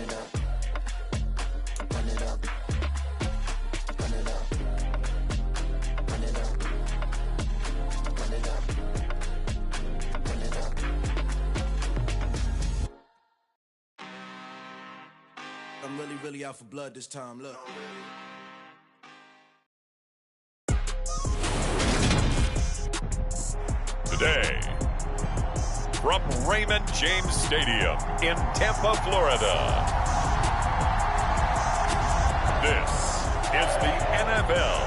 it up. Run it up. Run it up. Run it up. Run it up. Run it up. I'm really out for blood this time. Look. Today, from Raymond James Stadium in Tampa, Florida, this is the NFL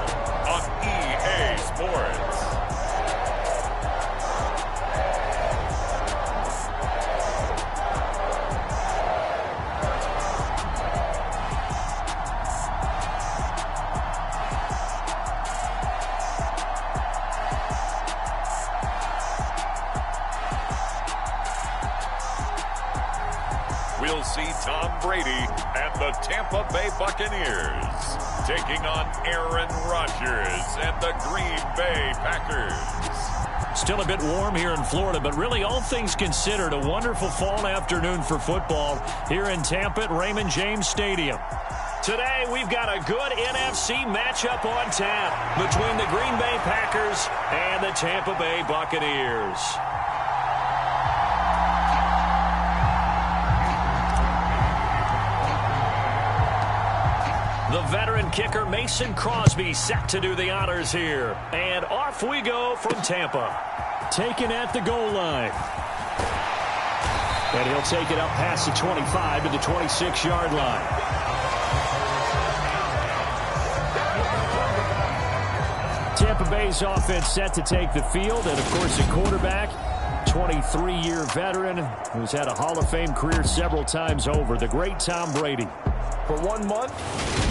on EA Sports. We'll see Tom Brady and the Tampa Bay Buccaneers taking on Aaron Rodgers and the Green Bay Packers. Still a bit warm here in Florida, but really all things considered, a wonderful fall afternoon for football here in Tampa at Raymond James Stadium. Today, we've got a good NFC matchup on tap between the Green Bay Packers and the Tampa Bay Buccaneers. The veteran kicker Mason Crosby set to do the honors here. And off we go from Tampa. Taken at the goal line. And he'll take it up past the 25 to the 26-yard line. Tampa Bay's offense set to take the field. And, of course, the quarterback, 23-year veteran who's had a Hall of Fame career several times over, the great Tom Brady. For 1 month,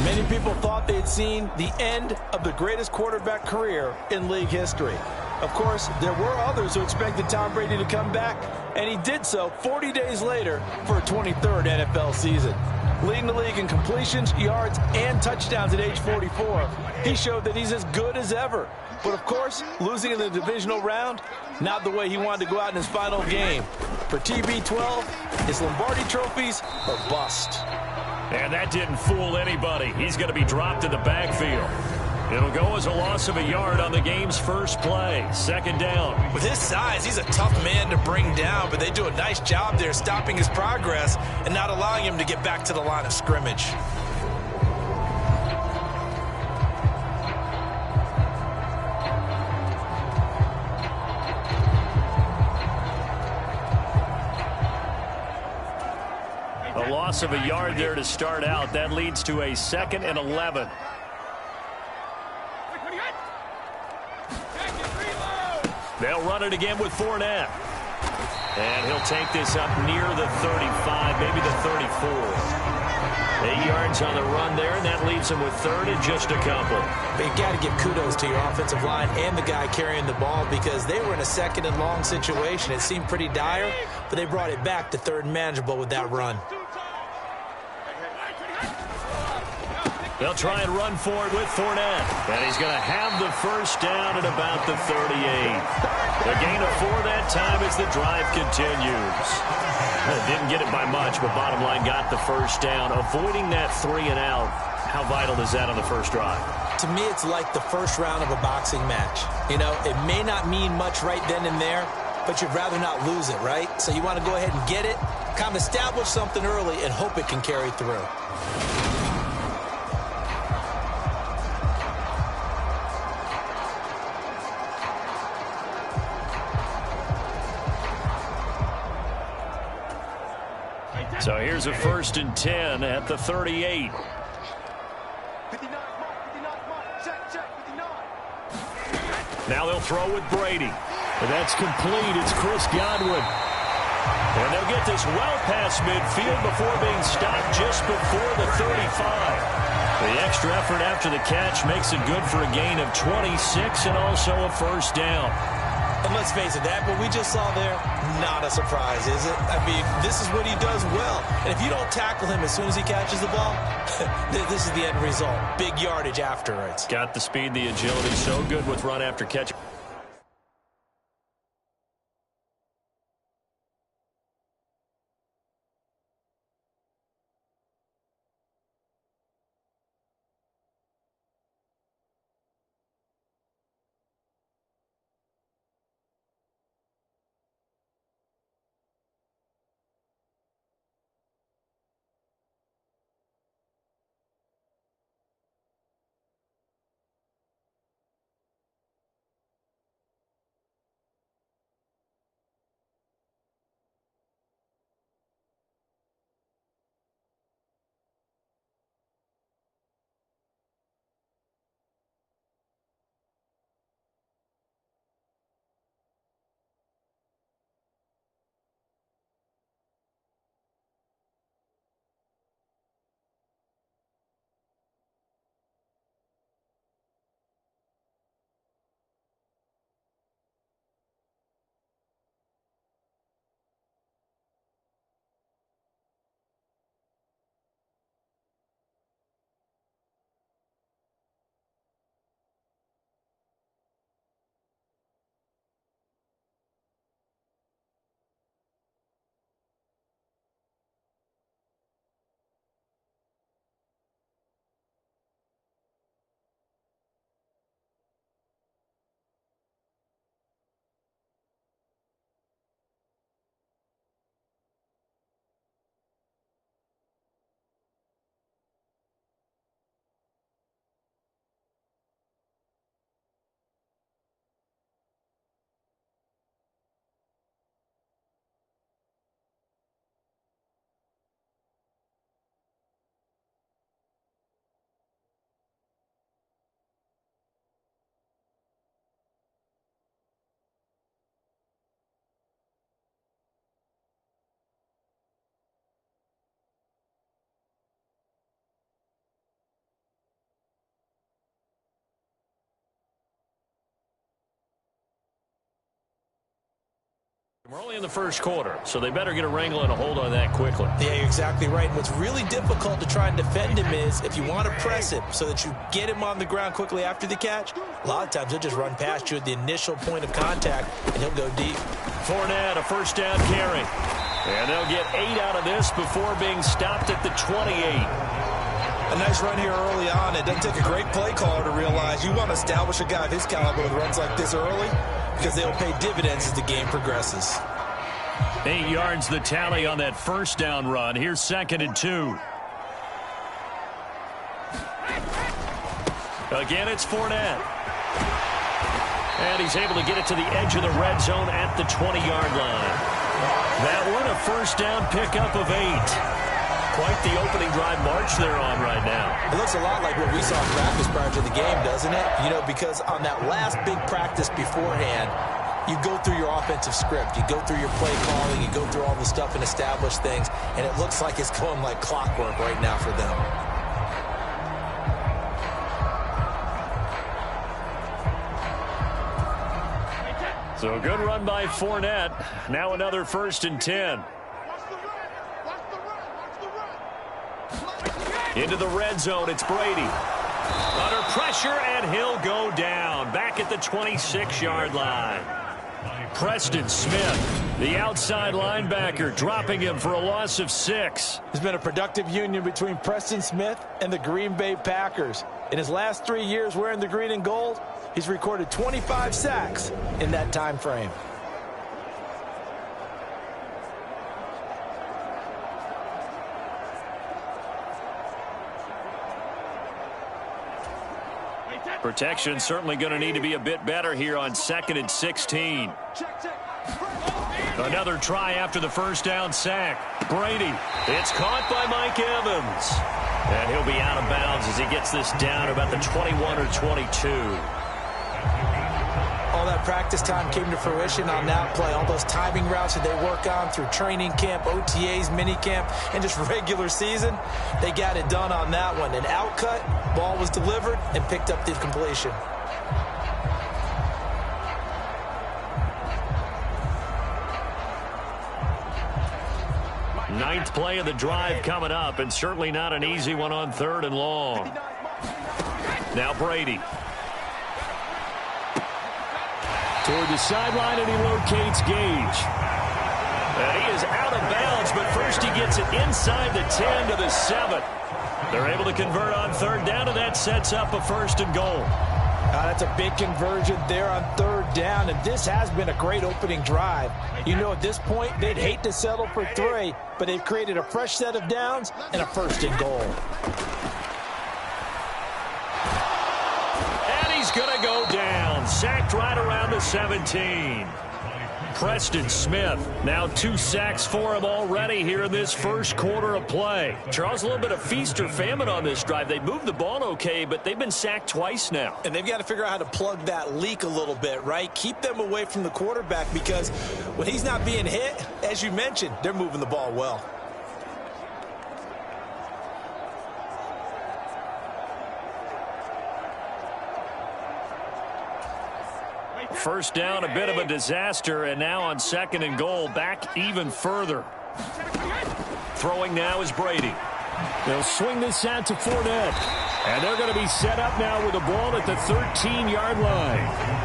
many people thought they had seen the end of the greatest quarterback career in league history. Of course, there were others who expected Tom Brady to come back, and he did so 40 days later for a 23rd NFL season. Leading the league in completions, yards, and touchdowns at age 44, he showed that he's as good as ever. But, of course, losing in the divisional round, not the way he wanted to go out in his final game. For TB12, it's Lombardi trophies or bust. And that didn't fool anybody. He's going to be dropped in the backfield. It'll go as a loss of a yard on the game's first play. Second down. With his size, he's a tough man to bring down, but they do a nice job there stopping his progress and not allowing him to get back to the line of scrimmage. A loss of a yard there to start out. That leads to a 2nd and 11. They'll run it again with Fournette. And he'll take this up near the 35, maybe the 34. 8 yards on the run there, and that leaves him with 3rd and just a couple. But you got to give kudos to your offensive line and the guy carrying the ball because they were in a 2nd and long situation. It seemed pretty dire, but they brought it back to 3rd and manageable with that run. They'll try and run for it with Fournette. And he's going to have the first down at about the 38. A gain of 4 that time as the drive continues. Didn't get it by much, but bottom line got the first down. Avoiding that 3 and out, how vital is that on the first drive? To me, it's like the first round of a boxing match. You know, it may not mean much right then and there, but you'd rather not lose it, right? So you want to go ahead and get it, kind of establish something early, and hope it can carry through. So here's a 1st and 10 at the 38. Now they'll throw with Brady. And that's complete. It's Chris Godwin. And they'll get this well past midfield before being stopped just before the 35. The extra effort after the catch makes it good for a gain of 26 and also a first down. And let's face it, that what we just saw there, not a surprise, is it? I mean, this is what he does well. And if you don't tackle him as soon as he catches the ball, this is the end result. Big yardage afterwards. Got the speed, the agility, so good with run after catch. We're only in the first quarter, so they better get a wrangle and a hold on that quickly. Yeah, you're exactly right. And what's really difficult to try and defend him is if you want to press him so that you get him on the ground quickly after the catch, a lot of times he'll just run past you at the initial point of contact, and he'll go deep. Fournette, a first down carry. And they'll get 8 out of this before being stopped at the 28. A nice run here early on. It doesn't take a great play caller to realize you want to establish a guy of his caliber with runs like this early because they'll pay dividends as the game progresses. 8 yards the tally on that first down run. Here's 2nd and 2. Again, it's Fournette. And he's able to get it to the edge of the red zone at the 20-yard line. That one, a first down pickup of 8. Quite the opening drive march they're on right now. It looks a lot like what we saw in practice prior to the game, doesn't it? You know, because on that last big practice beforehand, you go through your offensive script. You go through your play calling. You go through all the stuff and establish things. And it looks like it's going like clockwork right now for them. So good run by Fournette. Now another 1st and 10. Into the red zone, it's Brady. Under pressure, and he'll go down. Back at the 26-yard line. Preston Smith, the outside linebacker, dropping him for a loss of 6. There's been a productive union between Preston Smith and the Green Bay Packers. In his last 3 years wearing the green and gold, he's recorded 25 sacks in that time frame. Protection certainly going to need to be a bit better here on 2nd and 16. Another try after the first down sack. Brady. It's caught by Mike Evans. And he'll be out of bounds as he gets this down about the 21 or 22. All that practice time came to fruition on that play. All those timing routes that they work on through training camp, OTAs, minicamp, and just regular season, they got it done on that one. An outcut, ball was delivered, and picked up the completion. Ninth play of the drive coming up, and certainly not an easy one on 3rd and long. Now Brady. Toward the sideline, and he locates Gage. And he is out of bounds, but first he gets it inside the 10 to the 7. They're able to convert on 3rd down, and that sets up a 1st and goal. That's a big conversion there on 3rd down, and this has been a great opening drive. You know, at this point, they'd hate to settle for 3, but they've created a fresh set of downs and a 1st and goal. Going to go down. Sacked right around the 17. Preston Smith, now 2 sacks for him already here in this first quarter of play. Charles, a little bit of feast or famine on this drive. They moved the ball okay, but they've been sacked twice now. And they've got to figure out how to plug that leak a little bit, right? Keep them away from the quarterback because when he's not being hit, as you mentioned, they're moving the ball well. First down, a bit of a disaster, and now on 2nd and goal, back even further. Throwing now is Brady. They'll swing this out to Fournette. And they're going to be set up now with the ball at the 13-yard line.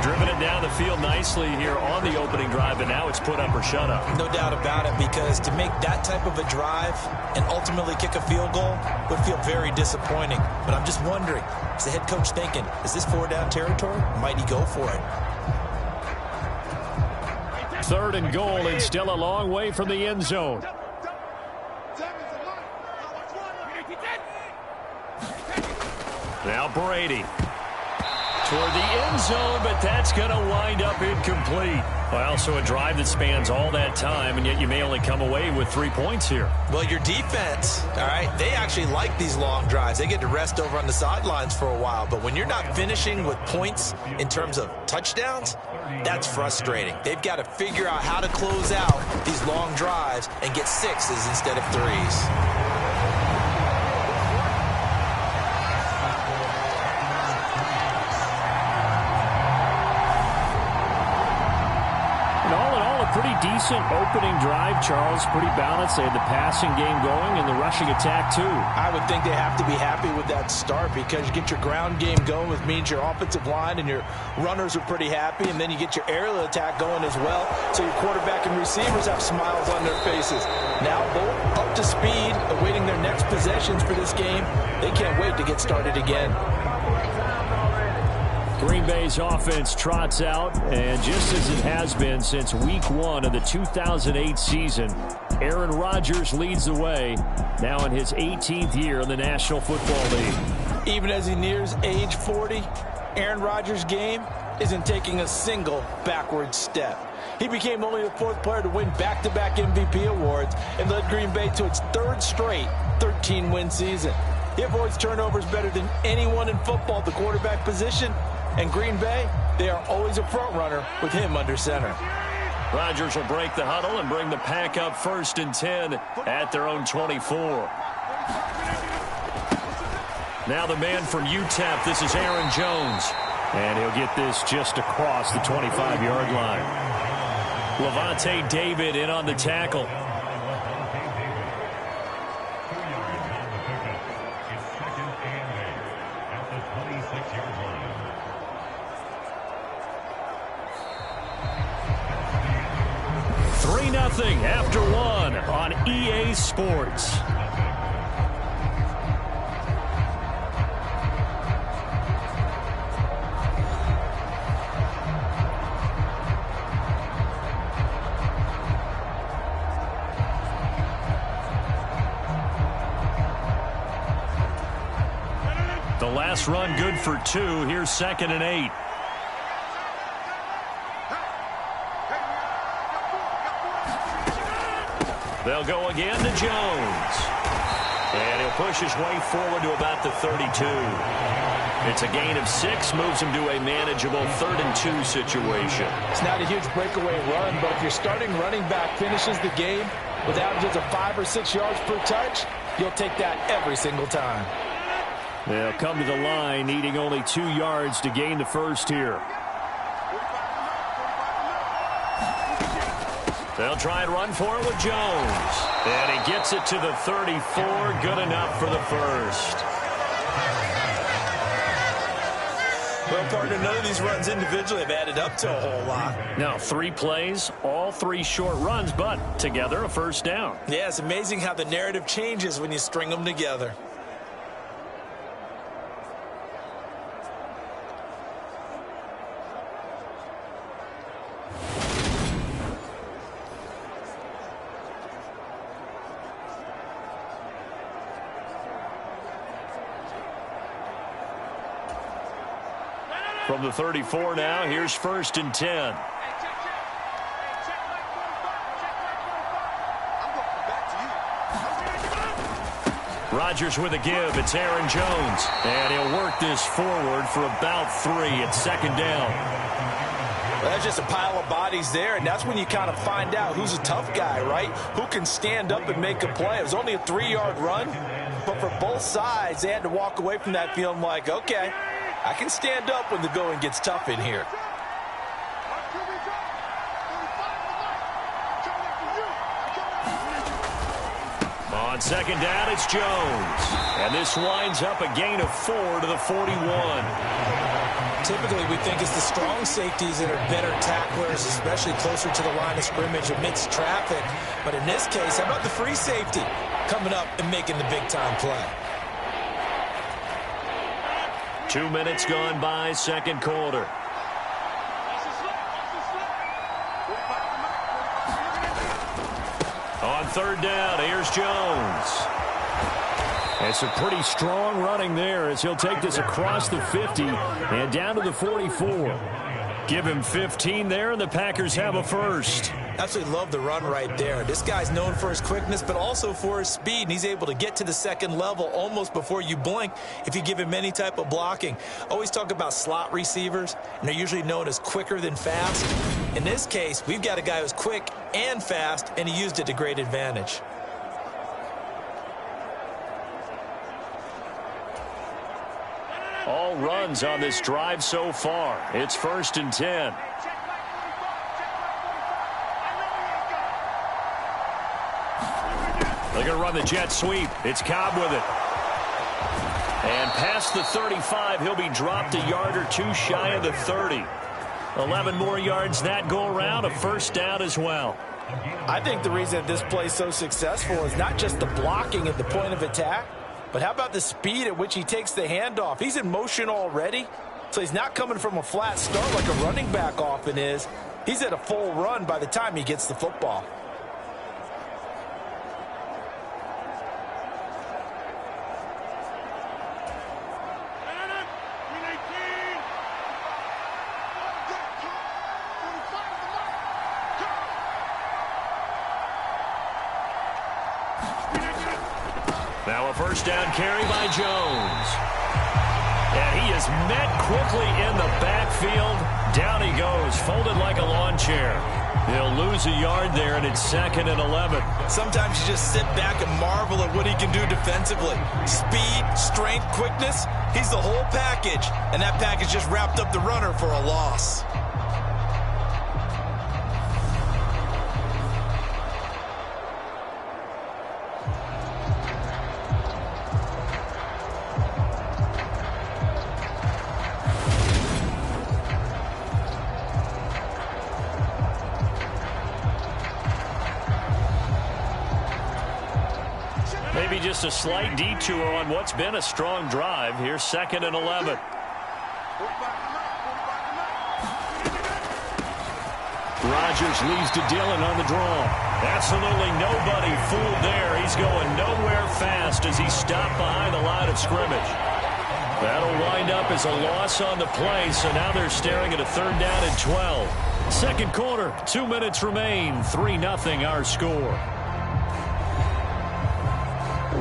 Driven it down the field nicely here on the opening drive, and now it's put up or shut up. No doubt about it, because to make that type of a drive and ultimately kick a field goal would feel very disappointing. But I'm just wondering, is the head coach thinking, is this 4-down territory? Might he go for it? 3rd and goal, and still a long way from the end zone. Now Brady. Toward the end zone, but that's going to wind up incomplete. Well, so a drive that spans all that time, and yet you may only come away with 3 points here. Well, your defense, all right, they actually like these long drives. They get to rest over on the sidelines for a while. But when you're not finishing with points in terms of touchdowns, that's frustrating. They've got to figure out how to close out these long drives and get 6s instead of 3s. Pretty decent opening drive, Charles. Pretty balanced. They had the passing game going and the rushing attack, too. I would think they have to be happy with that start because you get your ground game going, which means your offensive line and your runners are pretty happy, and then you get your aerial attack going as well, so your quarterback and receivers have smiles on their faces. Now both up to speed, awaiting their next possessions for this game. They can't wait to get started again. Green Bay's offense trots out, and just as it has been since week 1 of the 2008 season, Aaron Rodgers leads the way, now in his 18th year in the National Football League. Even as he nears age 40, Aaron Rodgers' game isn't taking a single backward step. He became only the 4th player to win back-to-back MVP awards and led Green Bay to its 3rd straight 13-win season. He avoids turnovers better than anyone in football at the quarterback position. And Green Bay, they are always a front runner with him under center. Rodgers will break the huddle and bring the pack up 1st and 10 at their own 24. Now the man from UTEP, this is Aaron Jones. And he'll get this just across the 25-yard line. Levante David in on the tackle. After 1 on EA Sports. The last run good for 2. Here's 2nd and 8. They'll go again to Jones. And he'll push his way forward to about the 32. It's a gain of 6, moves him to a manageable 3rd and 2 situation. It's not a huge breakaway run, but if your starting running back finishes the game with averages of 5 or 6 yards per touch, you'll take that every single time. They'll come to the line, needing only 2 yards to gain the first here. They'll try and run for it with Jones. And he gets it to the 34. Good enough for the first. Well, partner, none of these runs individually have added up to a whole lot. Now, 3 plays, all 3 short runs, but together a first down. Yeah, it's amazing how the narrative changes when you string them together. From the 34 now, here's 1st and 10. Rodgers with a give. It's Aaron Jones. And he'll work this forward for about 3 at 2nd down. Well, that's just a pile of bodies there, and that's when you kind of find out who's a tough guy, right? Who can stand up and make a play. It was only a 3-yard run, but for both sides, they had to walk away from that feeling like, okay, I can stand up when the going gets tough in here. On 2nd down, it's Jones. And this winds up a gain of 4 to the 41. Typically, we think it's the strong safeties that are better tacklers, especially closer to the line of scrimmage amidst traffic. But in this case, how about the free safety coming up and making the big-time play? 2 minutes gone by, 2nd quarter. On 3rd down, here's Jones. It's a pretty strong running there as he'll take this across the 50 and down to the 44. Give him 15 there, and the Packers have a first. Absolutely love the run right there. This guy's known for his quickness, but also for his speed, and he's able to get to the 2nd level almost before you blink if you give him any type of blocking. Always talk about slot receivers, and they're usually known as quicker than fast. In this case, we've got a guy who's quick and fast, and he used it to great advantage. All runs on this drive so far. It's 1st and 10. They're going to run the jet sweep. It's Cobb with it. And past the 35, he'll be dropped a yard or two shy of the 30. 11 more yards that go around, a first down as well. I think the reason this play is so successful is not just the blocking at the point of attack, but how about the speed at which he takes the handoff? He's in motion already, so he's not coming from a flat start like a running back often is. He's at a full run by the time he gets the football. Now a first down carry by Jones. And he is met quickly in the backfield. Down he goes, folded like a lawn chair. He'll lose a yard there, and it's 2nd and 11. Sometimes you just sit back and marvel at what he can do defensively. Speed, strength, quickness, he's the whole package. And that package just wrapped up the runner for a loss. Maybe just a slight detour on what's been a strong drive. Here's 2nd and 11. Rodgers leads to Dillon on the draw. Absolutely nobody fooled there. He's going nowhere fast as he's stopped behind the line of scrimmage. That'll wind up as a loss on the play, so now they're staring at a 3rd down and 12. Second quarter, 2 minutes remain, 3-0 our score.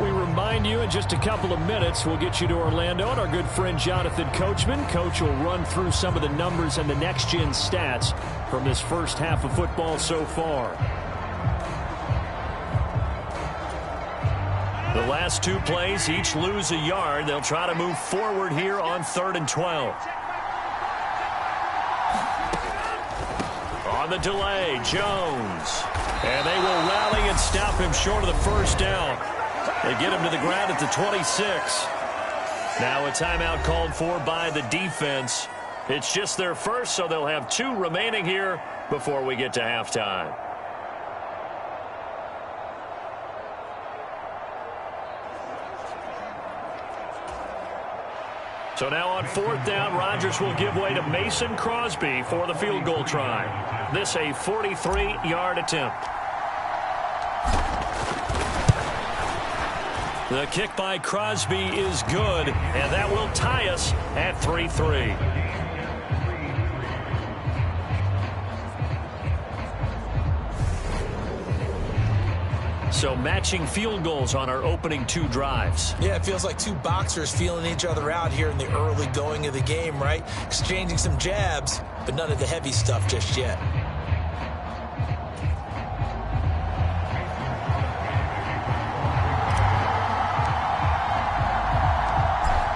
We remind you in just a couple of minutes we'll get you to Orlando and our good friend Jonathan Coachman. Coach will run through some of the numbers and the next-gen stats from this first half of football so far. The last 2 plays each lose a yard. They'll try to move forward here on 3rd and 12. On the delay, Jones. And they will rally and stop him short of the first down. They get him to the ground at the 26. Now a timeout called for by the defense. It's just their first, so they'll have 2 remaining here before we get to halftime. So now on 4th down, Rodgers will give way to Mason Crosby for the field goal try. This a 43-yard attempt. The kick by Crosby is good, and that will tie us at 3-3. So matching field goals on our opening 2 drives. Yeah, it feels like 2 boxers feeling each other out here in the early going of the game, right? Exchanging some jabs, but none of the heavy stuff just yet.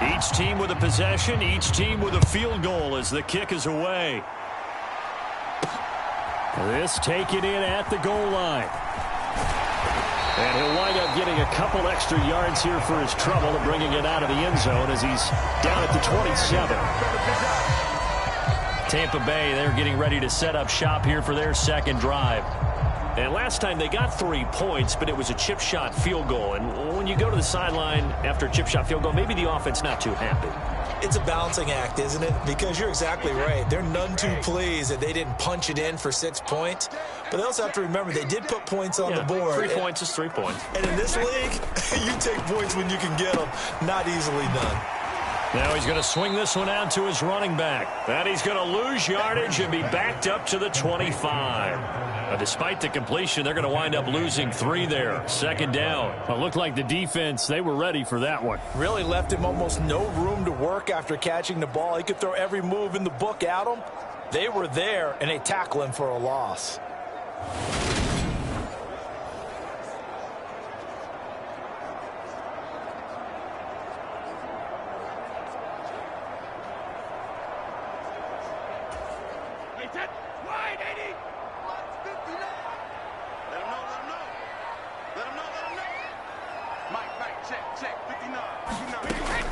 Each team with a possession, each team with a field goal as the kick is away. This taken in at the goal line. And he'll wind up getting a couple extra yards here for his trouble, bringing it out of the end zone as he's down at the 27. Tampa Bay, they're getting ready to set up shop here for their second drive. And last time they got 3 points, but it was a chip shot field goal. And when you go to the sideline after a chip shot field goal, maybe the offense not too happy. It's a balancing act, isn't it? Because you're exactly right. They're none too pleased that they didn't punch it in for 6 points. But they also have to remember they did put points on the board. 3 points is 3 points. And in this league, you take points when you can get them. Not easily done. Now he's going to swing this one out to his running back. And he's going to lose yardage and be backed up to the 25. Despite the completion, they're going to wind up losing 3 there. 2nd down. It looked like the defense, they were ready for that one. Really left him almost no room to work after catching the ball. He could throw every move in the book at him. They were there, and they tackle him for a loss.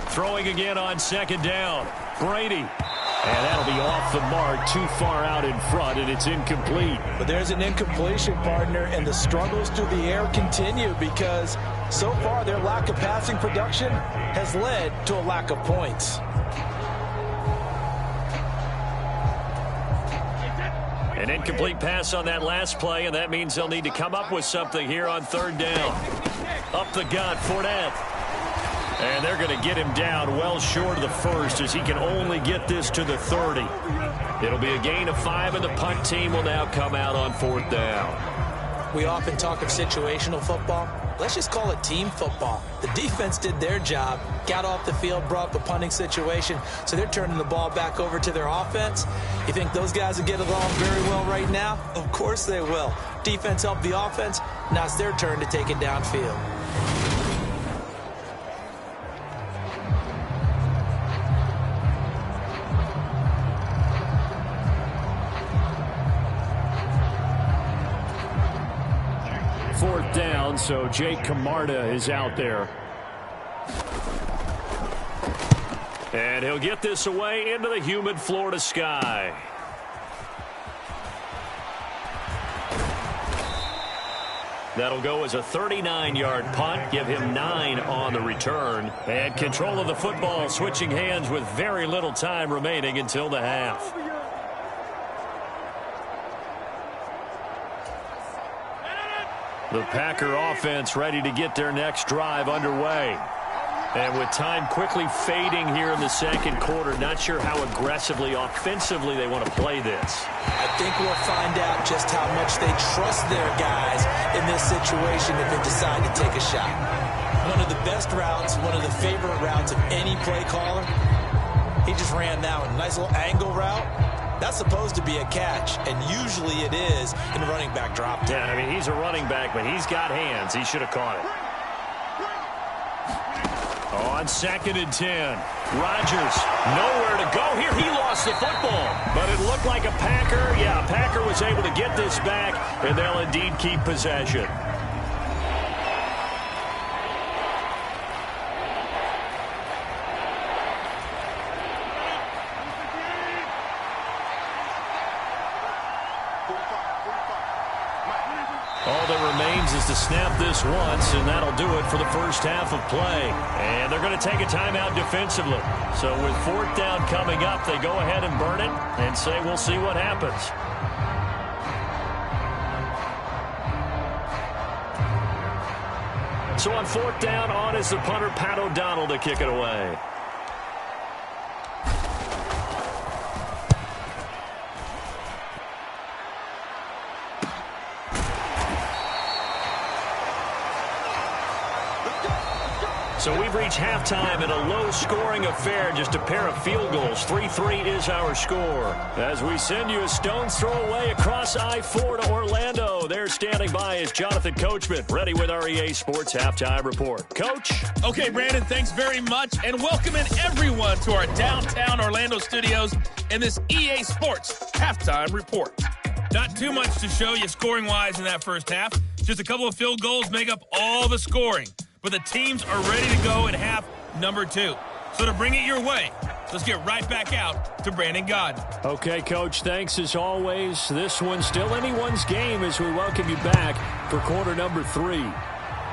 Throwing again on second down. Brady. And that'll be off the mark, too far out in front, and it's incomplete. But there's an incompletion, partner, and the struggles through the air continue because so far their lack of passing production has led to a lack of points. An incomplete pass on that last play, and that means they'll need to come up with something here on third down. Up the gut, Fournette. And they're going to get him down well short of the first as he can only get this to the 30. It'll be a gain of 5, and the punt team will now come out on fourth down. We often talk of situational football. Let's just call it team football. The defense did their job, got off the field, brought up a punting situation, so they're turning the ball back over to their offense. You think those guys will get along very well right now? Of course they will. Defense helped the offense. Now it's their turn to take it downfield. Fourth down, so Jake Camarda is out there. And he'll get this away into the humid Florida sky. That'll go as a 39-yard punt, give him 9 on the return. And control of the football, switching hands with very little time remaining until the half. The Packer offense ready to get their next drive underway. And with time quickly fading here in the second quarter, not sure how aggressively, offensively they want to play this. I think we'll find out just how much they trust their guys in this situation if they decide to take a shot. One of the best routes, one of the favorite routes of any play caller. He just ran that one. Nice little angle route. That's supposed to be a catch, and usually it is in a running back drop. Yeah, I mean, he's a running back, but he's got hands. He should have caught it. On 2nd and 10, Rodgers, nowhere to go here. He lost the football, but it looked like a Packer. Yeah, Packer was able to get this back, and they'll indeed keep possession. All that remains is to snap this once, and that'll do it for the first half of play. And they're going to take a timeout defensively. So with fourth down coming up, they go ahead and burn it and say we'll see what happens. So on fourth down, on is the punter, Pat O'Donnell, to kick it away. So we've reached halftime in a low-scoring affair, just a pair of field goals. 3-3 is our score. As we send you a stone's throw away across I-4 to Orlando. There standing by is Jonathan Coachman, ready with our EA Sports Halftime Report. Coach? Okay, Brandon, thanks very much, and welcoming everyone to our downtown Orlando studios in this EA Sports Halftime Report. Not too much to show you scoring-wise in that first half. Just a couple of field goals make up all the scoring. But the teams are ready to go in half number 2. So to bring it your way, let's get right back out to Brandon Gaudin. Okay, Coach, thanks as always. This one's still anyone's game as we welcome you back for quarter number 3.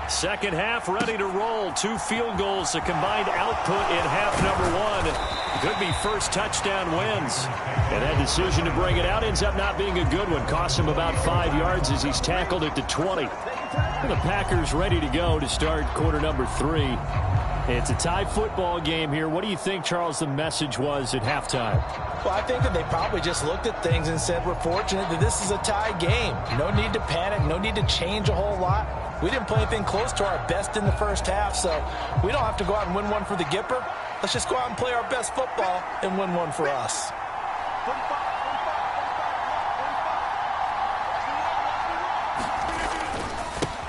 Second half ready to roll. 2 field goals, the combined output in half number 1. Could be first touchdown wins. And that decision to bring it out ends up not being a good one. Costs him about 5 yards as he's tackled at the 20. The Packers ready to go to start quarter number 3. It's a tie football game here. What do you think, Charles, the message was at halftime? Well, I think that they probably just looked at things and said, we're fortunate that this is a tie game. No need to panic, no need to change a whole lot. We didn't play anything close to our best in the first half, so we don't have to go out and win one for the Gipper. Let's just go out and play our best football and win one for us.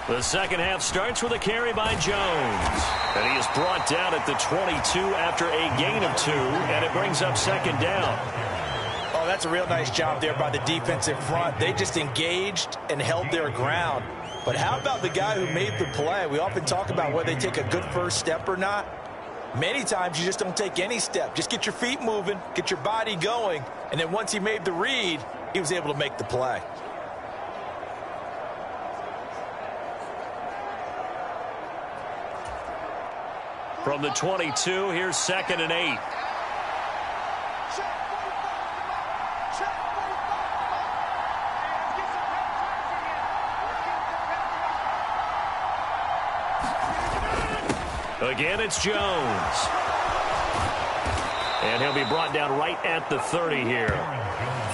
The second half starts with a carry by Jones. And he is brought down at the 22 after a gain of 2, and it brings up second down. Oh, that's a real nice job there by the defensive front. They just engaged and held their ground. But how about the guy who made the play? We often talk about whether they take a good first step or not. Many times you just don't take any step. Just get your feet moving, get your body going, and then once he made the read, he was able to make the play. From the 22, here's 2nd and 8. Again, it's Jones. And he'll be brought down right at the 30 here.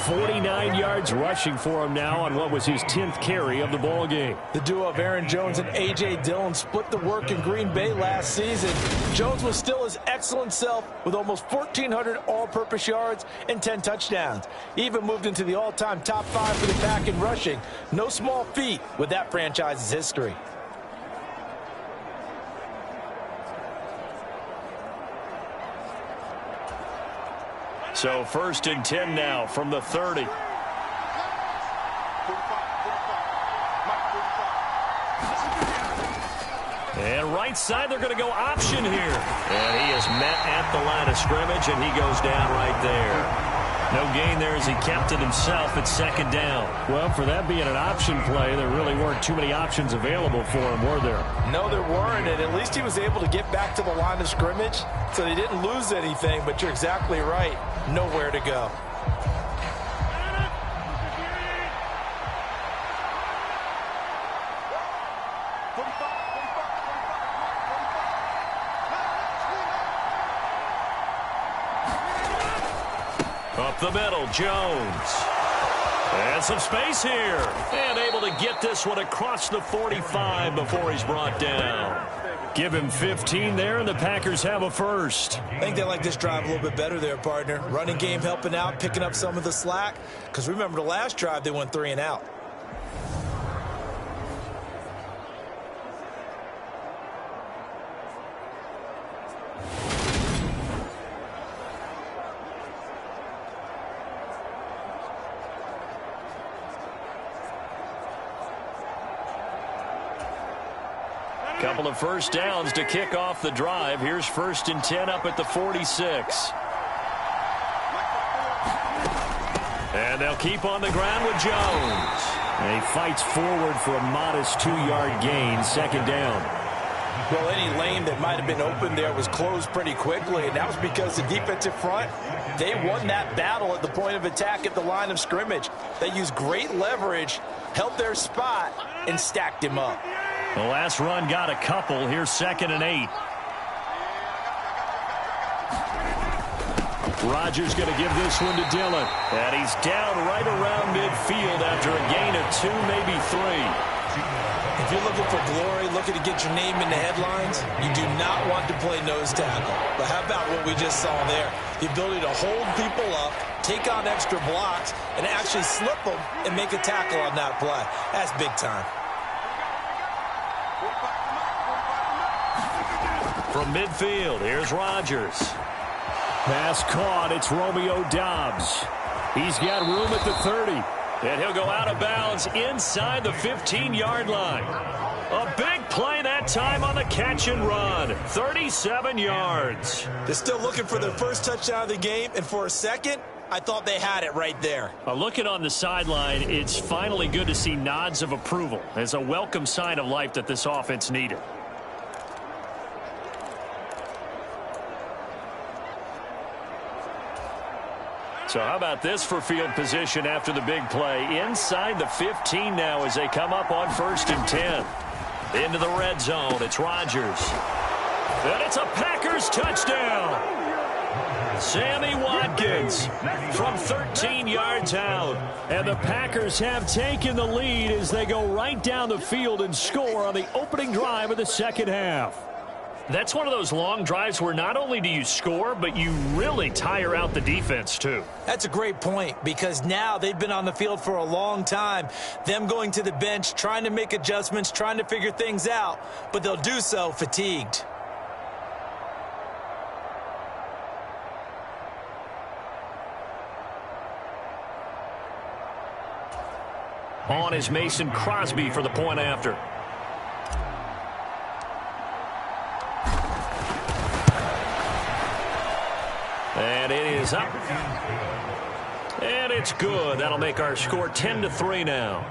49 yards rushing for him now on what was his 10th carry of the ball game. The duo of Aaron Jones and A.J. Dillon split the work in Green Bay last season. Jones was still his excellent self with almost 1,400 all-purpose yards and 10 touchdowns. He even moved into the all-time top 5 for the pack in rushing. No small feat with that franchise's history. So 1st and 10 now from the 30. And right side, they're going to go option here. And he is met at the line of scrimmage, and he goes down right there. No gain there as he kept it himself at 2nd down. Well, for that being an option play, there really weren't too many options available for him, were there? No, there weren't, and at least he was able to get back to the line of scrimmage, so they didn't lose anything, but you're exactly right. Nowhere to go. Up the middle, Jones. And some space here. And able to get this one across the 45 before he's brought down. Give him 15 there, and the Packers have a first. I think they like this drive a little bit better there, partner. Running game helping out, picking up some of the slack. Because remember, the last drive, they went 3 and out. Couple of first downs to kick off the drive. Here's 1st and 10 up at the 46. And they'll keep on the ground with Jones. And he fights forward for a modest 2-yard gain, 2nd down. Well, any lane that might have been open there was closed pretty quickly, and that was because the defensive front, they won that battle at the point of attack at the line of scrimmage. They used great leverage, held their spot, and stacked him up. The last run got a couple. Here's 2nd and 8. Rodgers going to give this one to Dillon. And he's down right around midfield after a gain of 2, maybe 3. If you're looking for glory, looking to get your name in the headlines, you do not want to play nose tackle. But how about what we just saw there? The ability to hold people up, take on extra blocks, and actually slip them and make a tackle on that play. That's big time. From midfield, here's Rodgers. Pass caught. It's Romeo Doubs. He's got room at the 30. And he'll go out of bounds inside the 15-yard line. A big play that time on the catch and run. 37 yards. They're still looking for their first touchdown of the game, and for a second, I thought they had it right there. Looking on the sideline, it's finally good to see nods of approval. It's a welcome sign of life that this offense needed. So how about this for field position after the big play? Inside the 15 now as they come up on 1st and 10. Into the red zone, it's Rodgers. And it's a Packers touchdown. Sammy Watkins from 13 yards out. And the Packers have taken the lead as they go right down the field and score on the opening drive of the second half. That's one of those long drives where not only do you score, but you really tire out the defense, too. That's a great point, because now they've been on the field for a long time. Them going to the bench, trying to make adjustments, trying to figure things out, but they'll do so fatigued. On is Mason Crosby for the point after. And it is up. And it's good. That'll make our score 10-3 now.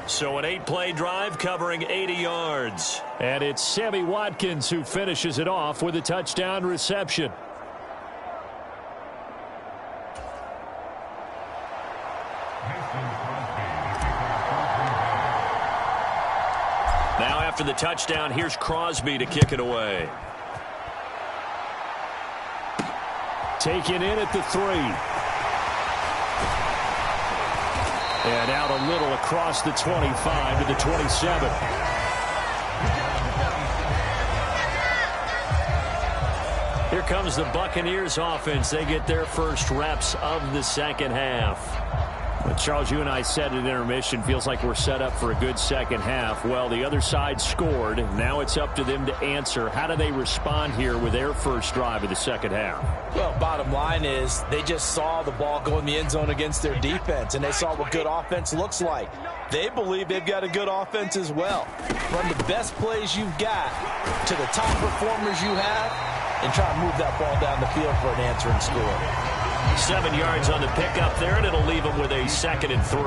So an 8-play drive covering 80 yards. And it's Sammy Watkins who finishes it off with a touchdown reception. Now after the touchdown, here's Crosby to kick it away. Taken in at the 3. And out a little across the 25 to the 27. Here comes the Buccaneers offense. They get their first reps of the second half. But Charles, you and I said at intermission, feels like we're set up for a good second half. Well, the other side scored. Now it's up to them to answer. How do they respond here with their first drive of the second half? Well, bottom line is they just saw the ball go in the end zone against their defense, and they saw what good offense looks like. They believe they've got a good offense as well. Run the best plays you've got to the top performers you have and try to move that ball down the field for an answering score. 7 yards on the pickup there, and it'll leave them with a 2nd and 3.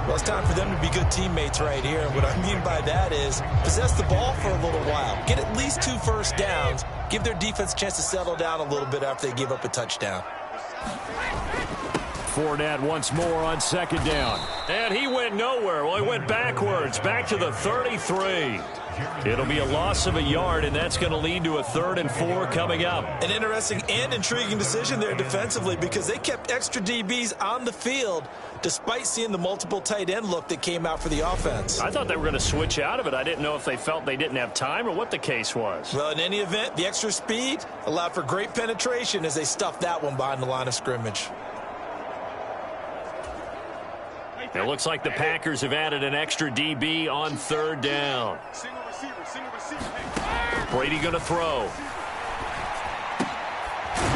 Well, it's time for them to be good teammates right here. And what I mean by that is possess the ball for a little while. Get at least 2 first downs. Give their defense a chance to settle down a little bit after they give up a touchdown. Fournette once more on 2nd down. And he went nowhere. Well, he went backwards, back to the 33. It'll be a loss of a yard, and that's going to lead to a 3rd and 4 coming up. An interesting and intriguing decision there defensively because they kept extra DBs on the field despite seeing the multiple tight end look that came out for the offense. I thought they were going to switch out of it. I didn't know if they felt they didn't have time or what the case was. Well, in any event, the extra speed allowed for great penetration as they stuffed that one behind the line of scrimmage. It looks like the Packers have added an extra DB on 3rd down. Brady going to throw.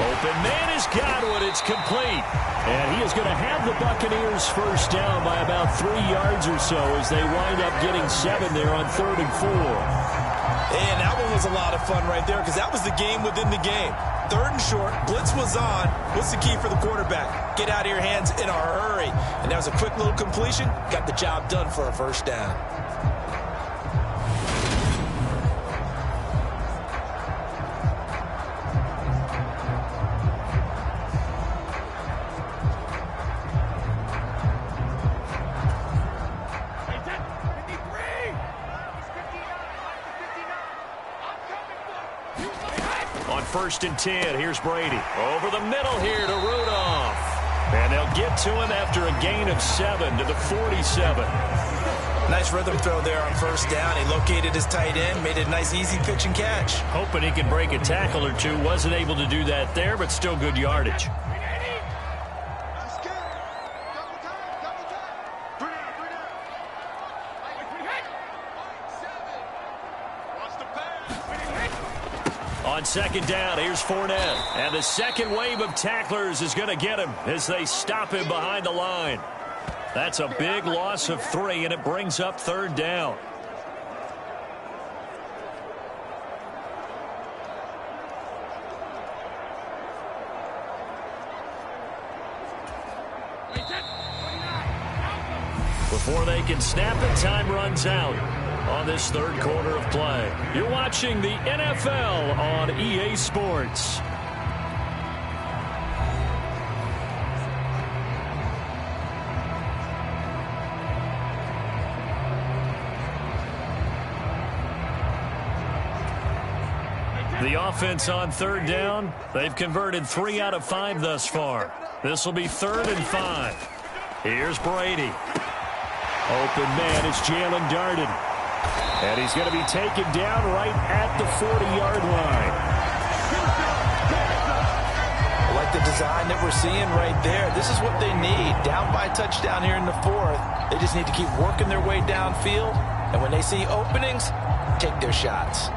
Open man is Godwin. It's complete. And he is going to have the Buccaneers first down by about 3 yards or so as they wind up getting 7 there on 3rd and 4. And that one was a lot of fun right there because that was the game within the game. 3rd and short, blitz was on. What's the key for the quarterback? Get out of your hands in a hurry. And that was a quick little completion. Got the job done for a first down. On 1st and 10, here's Brady. Over the middle here to Rudolph. And they'll get to him after a gain of 7 to the 47. Nice rhythm throw there on 1st down. He located his tight end, made it a nice easy pitch and catch. Hoping he could break a tackle or two. Wasn't able to do that there, but still good yardage. On 2nd down, here's Fournette. And the second wave of tacklers is going to get him as they stop him behind the line. That's a big loss of 3, and it brings up 3rd down. Before they can snap it, time runs out on this 3rd quarter of play. You're watching the NFL on EA Sports. The offense on 3rd down, they've converted 3 out of 5 thus far. This will be 3rd and 5. Here's Brady. Open man is Jalen Darden. And he's going to be taken down right at the 40-yard line. I like the design that we're seeing right there. This is what they need. Down by a touchdown here in the 4th. They just need to keep working their way downfield. And when they see openings, take their shots.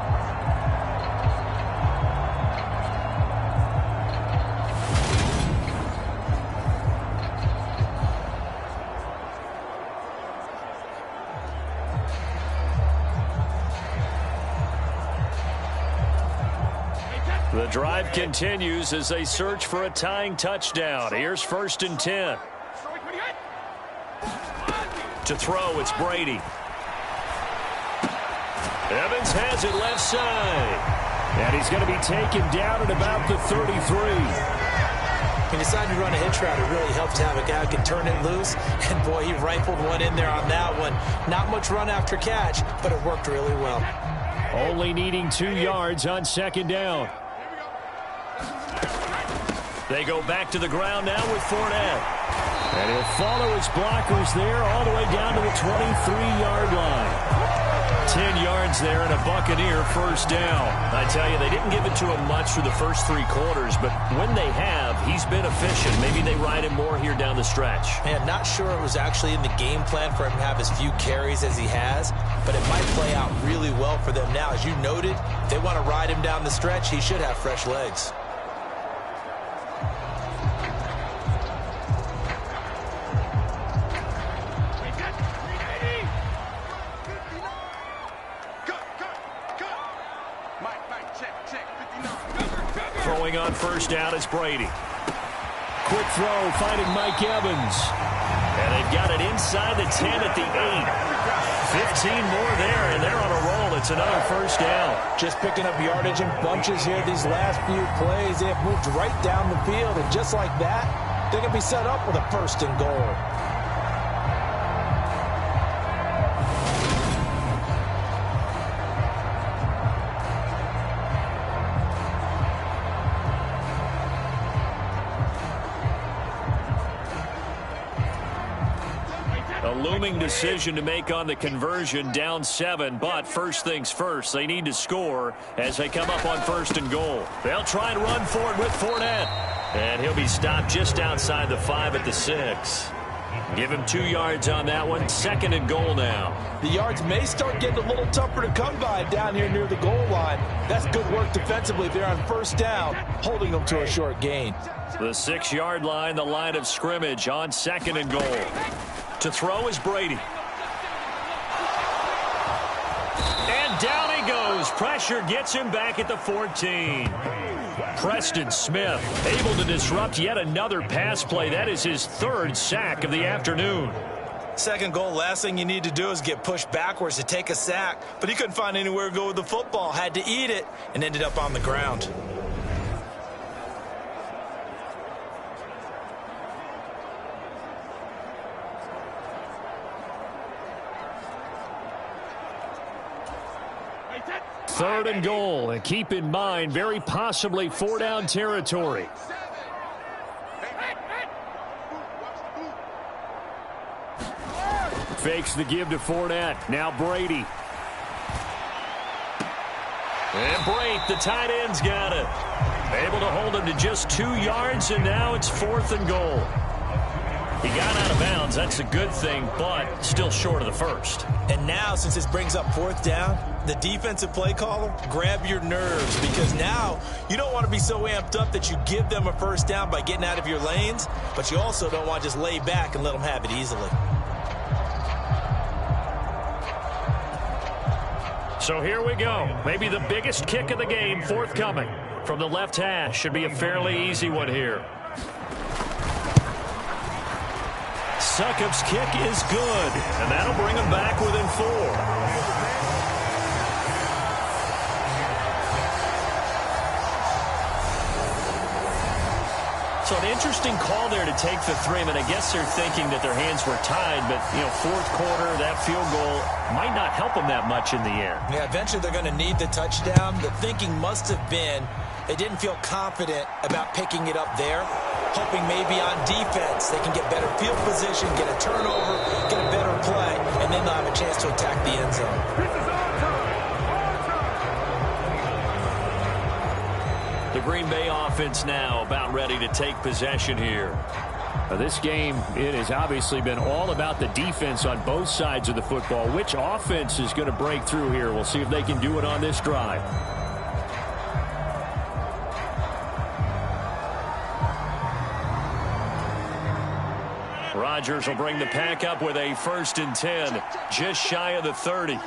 The drive continues as they search for a tying touchdown. Here's 1st and 10. To throw, it's Brady. Evans has it left side. And he's going to be taken down at about the 33. He decided to run a hitch route. It really helps to have a guy who can turn it loose. And, boy, he rifled one in there on that one. Not much run after catch, but it worked really well. Only needing 2 yards on 2nd down. They go back to the ground now with Fournette. And he'll follow his blockers there all the way down to the 23-yard line. 10 yards there and a Buccaneer 1st down. I tell you, they didn't give it to him much through the first 3 quarters, but when they have, he's been efficient. Maybe they ride him more here down the stretch. Man, not sure it was actually in the game plan for him to have as few carries as he has, but it might play out really well for them now. As you noted, if they want to ride him down the stretch, he should have fresh legs. Throwing on 1st down is Brady. Quick throw, finding Mike Evans. And they've got it inside the 10 at the 8. 15 more there, and they're on a roll. It's another 1st down. Just picking up yardage in bunches here these last few plays. They have moved right down the field, and just like that, they can be set up with a 1st and goal. Looming decision to make on the conversion, down 7, but first things first, they need to score as they come up on 1st and goal. They'll try and run for it with Fournette, and he'll be stopped just outside the 5 at the 6. Give him 2 yards on that one. 2nd and goal now. The yards may start getting a little tougher to come by down here near the goal line. That's good work defensively there on 1st down, holding them to a short gain. The 6-yard line, the line of scrimmage on 2nd and goal. To throw is Brady. And down he goes. Pressure gets him back at the 14. Preston Smith able to disrupt yet another pass play. That is his 3rd sack of the afternoon. 2nd goal, last thing you need to do is get pushed backwards to take a sack. But he couldn't find anywhere to go with the football. Had to eat it and ended up on the ground. Third and goal, and keep in mind, very possibly 4-down territory. Fakes the give to Fournette. Now Brady. And Brate, the tight end's got it. Able to hold him to just 2 yards, and now it's 4th and goal. He got out of bounds. That's a good thing, but still short of the 1st. And now, since this brings up 4th down, the defensive play caller, grab your nerves, because now you don't want to be so amped up that you give them a 1st down by getting out of your lanes, but you also don't want to just lay back and let them have it easily. So here we go. Maybe the biggest kick of the game forthcoming from the left hash. Should be a fairly easy one here. Succop's kick is good, and that'll bring him back within 4. So an interesting call there to take the 3. I mean, I guess they're thinking that their hands were tied, but, 4th quarter, that field goal might not help them that much in the air. Yeah, eventually they're going to need the touchdown. The thinking must have been they didn't feel confident about picking it up there, hoping maybe on defense they can get better field position, get a turnover, get a better play, and then they'll have a chance to attack the end zone. The Green Bay offense now about ready to take possession here. Now this game, it has obviously been all about the defense on both sides of the football. Which offense is going to break through here? We'll see if they can do it on this drive. Rodgers will bring the pack up with a 1st and 10, just shy of the 30.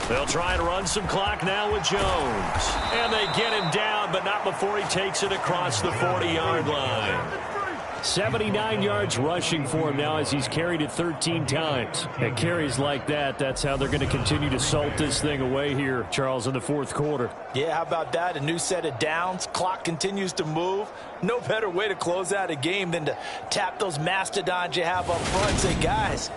They'll try and run some clock now with Jones. And they get him down, but not before he takes it across the 40-yard line. 79 yards rushing for him now as he's carried it 13 times. And carries like that, that's how they're going to continue to salt this thing away here, Charles, in the fourth quarter. Yeah, how about that? A new set of downs. Clock continues to move. No better way to close out a game than to tap those mastodons you have up front and say, guys,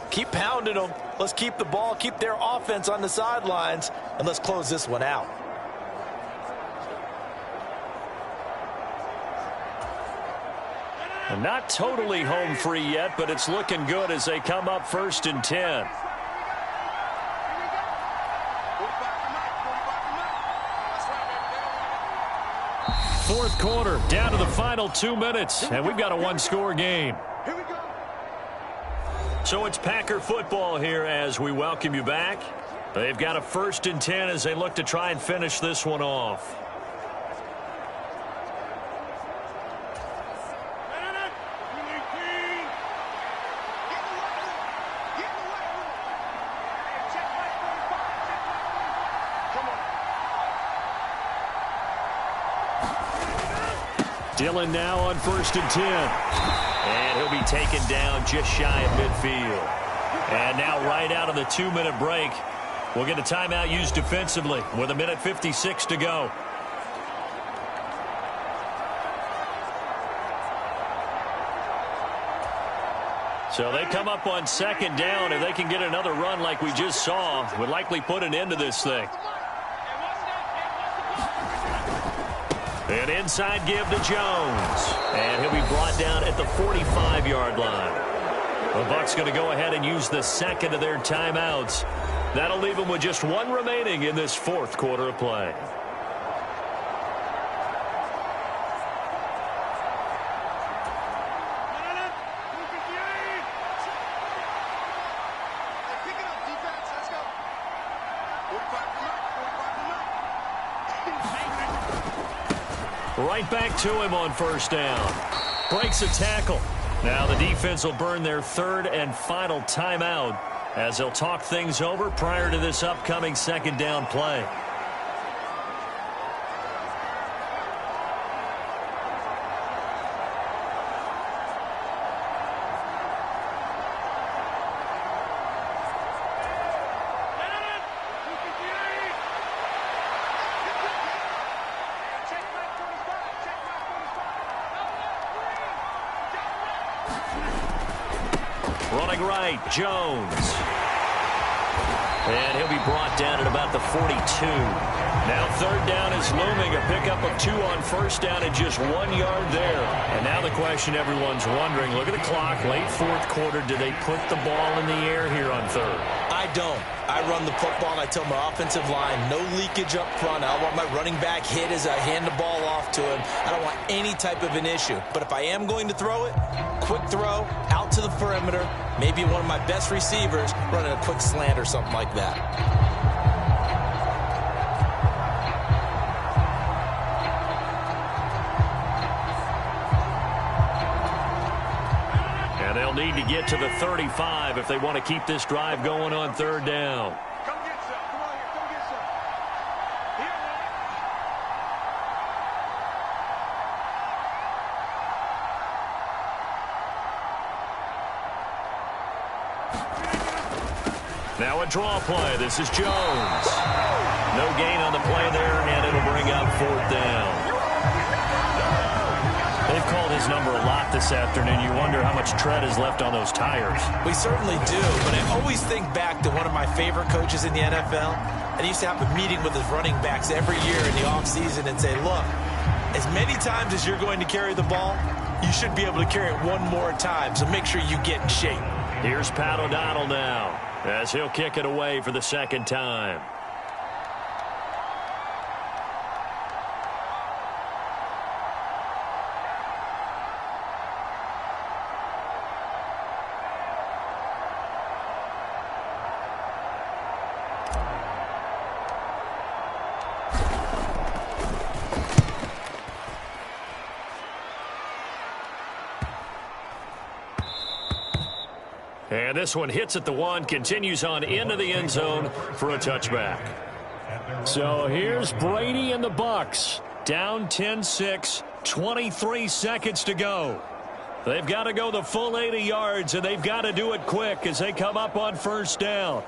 keep pounding them. Let's keep the ball, keep their offense on the sidelines, and let's close this one out. Not totally home free yet, but it's looking good as they come up 1st and 10. Fourth quarter, down to the final 2 minutes, and we've got a one-score game. So it's Packer football here as we welcome you back. They've got a 1st and 10 as they look to try and finish this one off. Dillon now on 1st and 10. And he'll be taken down just shy of midfield. And now right out of the 2-minute break, we'll get a timeout used defensively with 1:56 to go. So they come up on 2nd down. If they can get another run like we just saw, would likely put an end to this thing. An inside give to Jones. And he'll be brought down at the 45-yard line. The Bucs going to go ahead and use the 2nd of their timeouts. That'll leave them with just 1 remaining in this 4th quarter of play. Right back to him on 1st down. Breaks a tackle. Now the defense will burn their 3rd and final timeout as they'll talk things over prior to this upcoming 2nd down play. Running right, Jones. And he'll be brought down at about the 42. Now 3rd down is looming. A pickup of 2 on 1st down and just 1 yard there. And now the question everyone's wondering, look at the clock, late 4th quarter. Do they put the ball in the air here on 3rd? I don't. I run the football, and I tell my offensive line, no leakage up front. I want my running back hit as I hand the ball off to him. I don't want any type of an issue. But if I am going to throw it, quick throw, out to the perimeter, maybe one of my best receivers running a quick slant or something like that. And they'll need to get to the 35 if they want to keep this drive going on 3rd down. Come get some. Come on here. Come get some. Here, Now a draw play. This is Jones. No gain on the play there, and it'll bring up 4th down. They've called his number a lot this afternoon. You wonder how much tread is left on those tires. We certainly do, but I always think back to one of my favorite coaches in the NFL. And he used to have a meeting with his running backs every year in the offseason and say, look, as many times as you're going to carry the ball, you should be able to carry it one more time, so make sure you get in shape. Here's Pat O'Donnell now as he'll kick it away for the 2nd time. And this one hits at the 1, continues on into the end zone for a touchback. So here's Brady and the Bucs. Down 10-6, 23 seconds to go. They've got to go the full 80 yards, and they've got to do it quick as they come up on first down.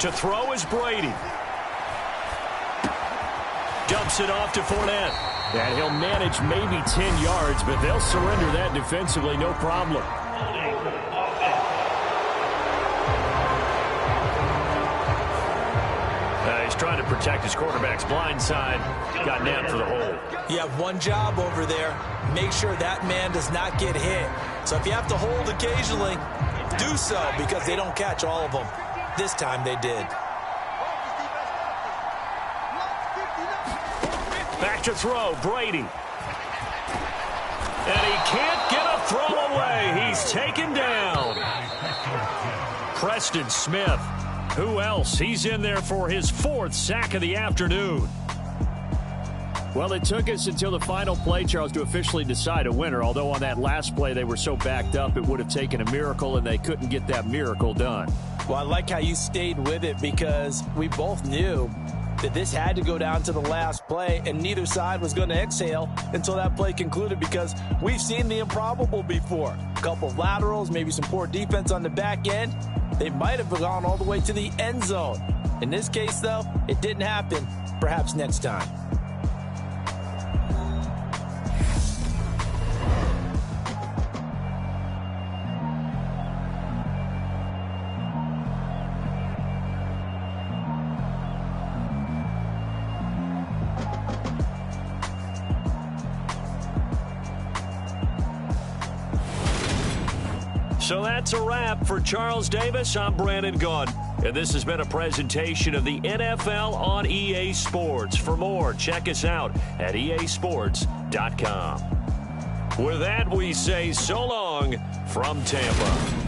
To throw is Brady. Dumps it off to Fournette. And he'll manage maybe 10 yards, but they'll surrender that defensively, no problem. He's trying to protect his quarterback's blind side. Got nabbed for the hole. You have one job over there. Make sure that man does not get hit. So if you have to hold occasionally, do so, because they don't catch all of them. This time they did. Back to throw, Brady. And he can't get a throw away. He's taken down. Preston Smith. Who else? He's in there for his 4th sack of the afternoon. Well, it took us until the final play, Charles, to officially decide a winner. Although on that last play they were so backed up it would have taken a miracle, and they couldn't get that miracle done. Well, I like how you stayed with it, because we both knew that this had to go down to the last play, and neither side was going to exhale until that play concluded, because we've seen the improbable before. A couple of laterals, maybe some poor defense on the back end. They might have gone all the way to the end zone. In this case, though, it didn't happen. Perhaps next time. So that's a wrap for Charles Davis. I'm Brandon Gunn, and this has been a presentation of the NFL on EA Sports. For more, check us out at easports.com. With that, we say so long from Tampa.